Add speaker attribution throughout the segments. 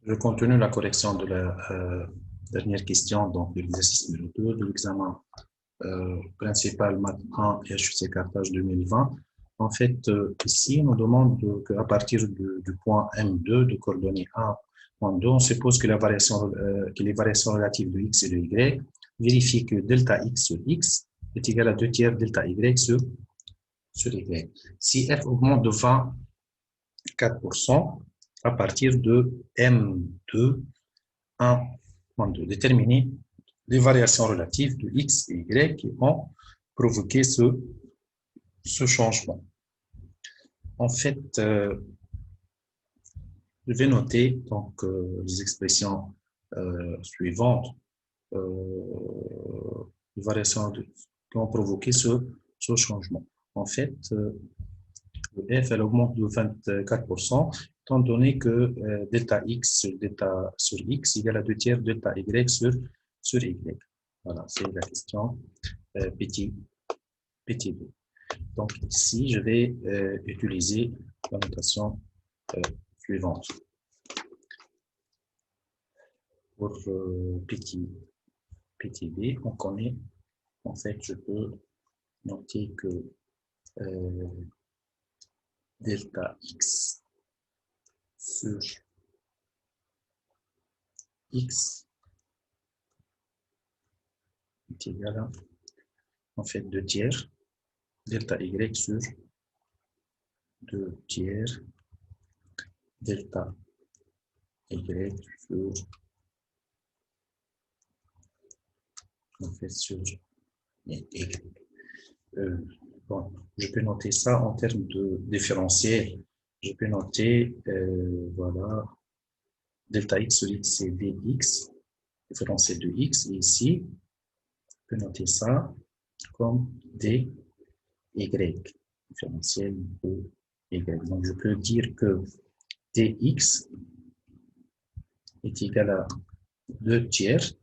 Speaker 1: Je continue la correction de la dernière question, donc de l'exercice numéro 2 de l'examen principal Math 1 et HEC Carthage 2020. En fait, ici, on nous demande qu'à partir du point M2 de coordonnées 1, point 2, on suppose que, que les variations relatives de x et de y vérifient que delta x sur x est égal à 2 tiers delta y sur y. Si f augmente de 24%, à partir de M2, 1.2. Déterminer les variations relatives de X et Y qui ont provoqué ce changement. En fait, je vais noter donc les expressions suivantes, les variations qui ont provoqué ce changement. En fait, le F, elle augmente de 24%, étant donné que delta X sur X égale à 2 tiers delta Y sur Y. Voilà, c'est la question petit 2. Donc ici, je vais utiliser la notation suivante. Pour petit b, on connaît, en fait, je peux noter que delta X sur X est égal à, en fait, 2 tiers delta Y sur 2 tiers delta Y sur, en fait, sur Y. Bon, je peux noter ça en termes de différentiel. Je peux noter, voilà, delta X sur X, c'est dx, différentiel de X, et ici, je peux noter ça comme dy, différentiel de Y. Donc, je peux dire que dx est égal à 2 tiers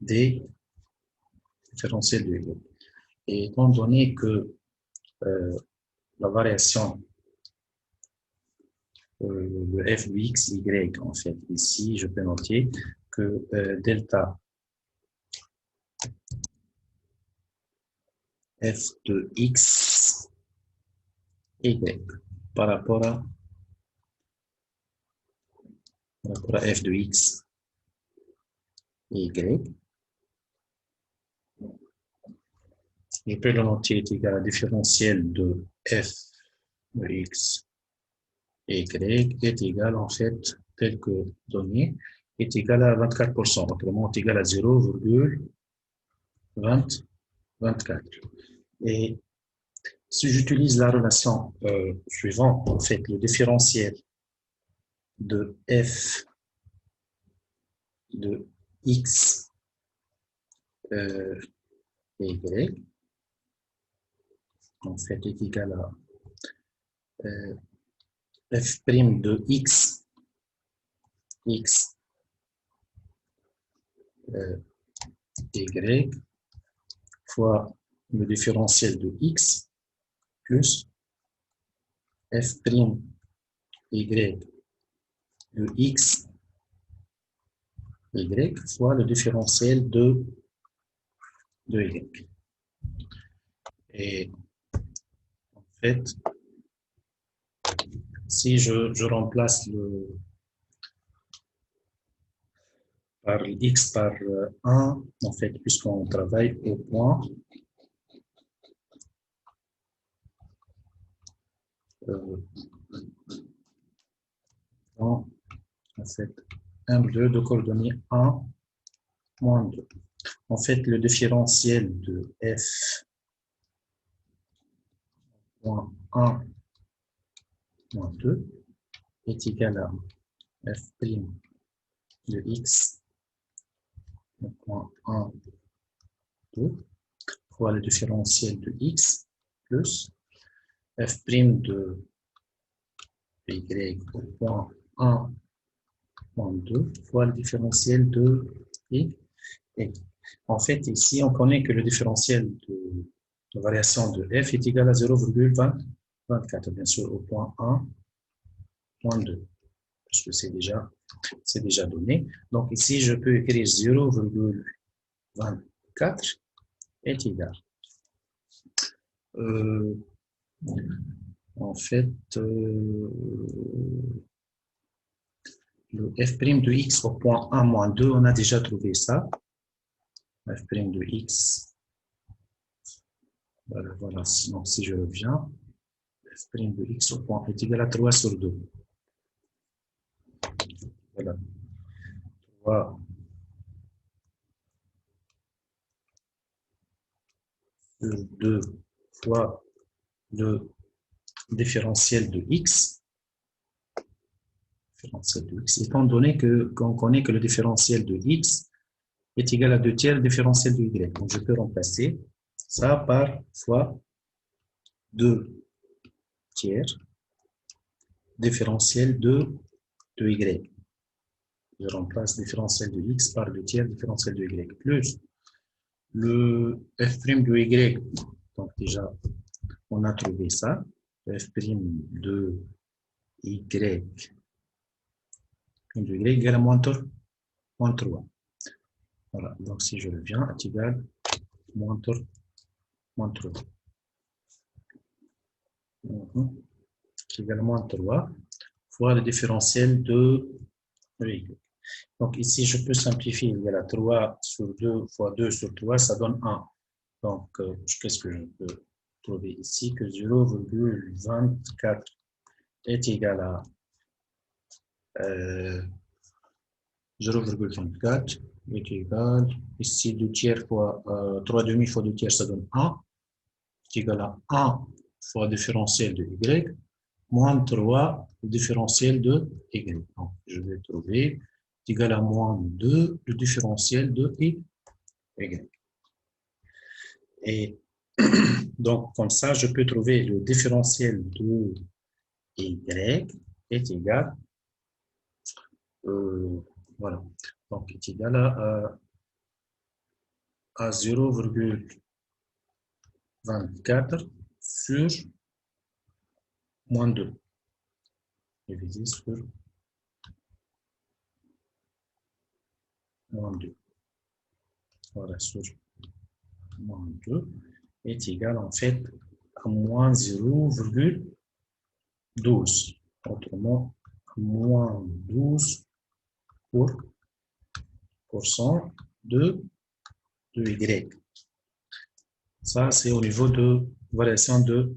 Speaker 1: d différentiel de Y. Et étant donné que la variation, le f de x, y, en fait, ici, je peux noter que delta f de x, y, par rapport à f de x, y, je peux le noter est égal à différentiel de f de x, y est égal, en fait, tel que donné, est égal à 24%, autrement est égal à 0,24. Et si j'utilise la relation suivante, en fait, le différentiel de f de x et y, en fait, est égal à f' de x, y, fois le différentiel de x plus f' y de x, y fois le différentiel de y. Et en fait, si je remplace par x par 1, en fait, puisqu'on travaille au point en fait, 1, 2 de coordonnées 1, moins 2. En fait, le différentiel de f moins 1 moins 2 est égal à f' de x moins 1, 2 fois le différentiel de x plus f' de y au point 1 moins 2 fois le différentiel de y. Et en fait, ici, on connaît que le différentiel de variation de f est égal à 0,24, bien sûr, au point 1, point 2. parce que c'est déjà donné. Donc ici, je peux écrire 0,24 est égal. En fait, le f' de x au point 1 moins 2, on a déjà trouvé ça. F' de x, voilà, donc si je reviens, f' de x au point est égal à 3 sur 2. Voilà. 3 sur 2 fois le différentiel de x. Étant donné qu'on connaît que le différentiel de x est égal à 2 tiers le différentiel de y. Donc, je peux remplacer ça par fois 2 tiers différentiel de y. Je remplace le différentiel de x par 2 tiers différentiel de y plus le f' de y. Donc déjà, on a trouvé ça. Le f' de y égale à moins 3. Voilà, donc si je reviens, est égal à moins 3. Est égal à moins 3 fois le différentiel de y. Donc ici, je peux simplifier. Il y a 3 sur 2 fois 2 sur 3, ça donne 1. Donc, qu'est-ce que je peux trouver ici? Que 0,24 est égal à 0,24 est égal, ici 2 tiers fois 3 demi fois 2 tiers, ça donne 1, est égal à 1 fois le différentiel de y, moins 3 le différentiel de y. Donc, je vais trouver est égal à moins 2 le différentiel de y. Et donc, comme ça, je peux trouver le différentiel de y est égal, voilà, donc est égal à 0,24 sur moins 2, divisé sur moins 2. Voilà, sur moins 2 est égal en fait à moins 0,12. Autrement, moins 12 % de y. Ça, c'est au niveau de variation de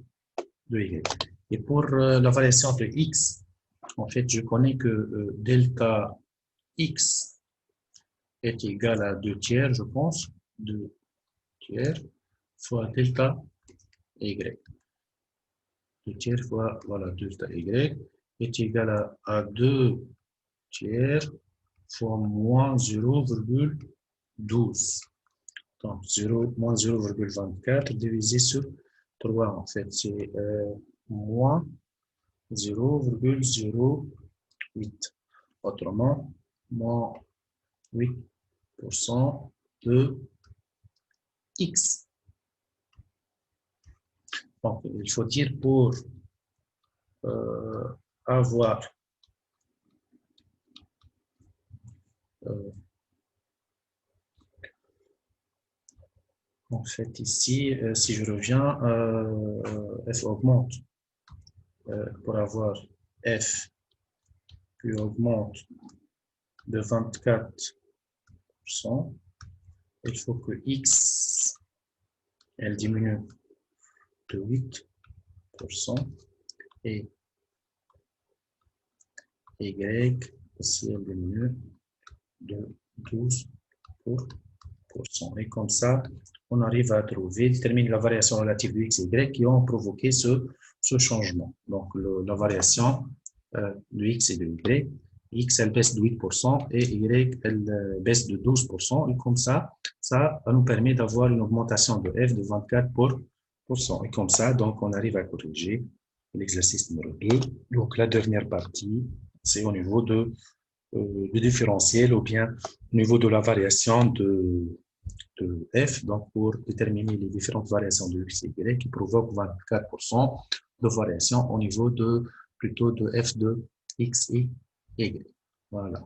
Speaker 1: y. Et pour la variation de x, en fait, je connais que delta x est égal à 2 tiers, je pense, 2 tiers fois delta y. 2 tiers fois, voilà, delta y est égal à 2 tiers fois moins 0,12. Donc, moins 0,24 divisé sur 3, en fait, c'est moins 0,08. Autrement, moins 8% de x. Donc, il faut dire pour avoir en fait ici, si je reviens, f augmente. Pour avoir f qui augmente de 24%, il faut que x elle diminue de 8% et y aussi elle diminue de 12%. Et comme ça, on arrive à trouver, déterminer la variation relative de x et y qui ont provoqué ce changement. Donc, la variation de x et de y. X, elle baisse de 8% et y, elle baisse de 12%. Et comme ça nous permet d'avoir une augmentation de f de 24%. Et comme ça, donc, on arrive à corriger l'exercice numéro 2. Donc, la dernière partie, c'est au niveau du différentiel ou bien au niveau de la variation de f, donc pour déterminer les différentes variations de x et y qui provoquent 24% de variation au niveau plutôt de f de x et Y. Voilà.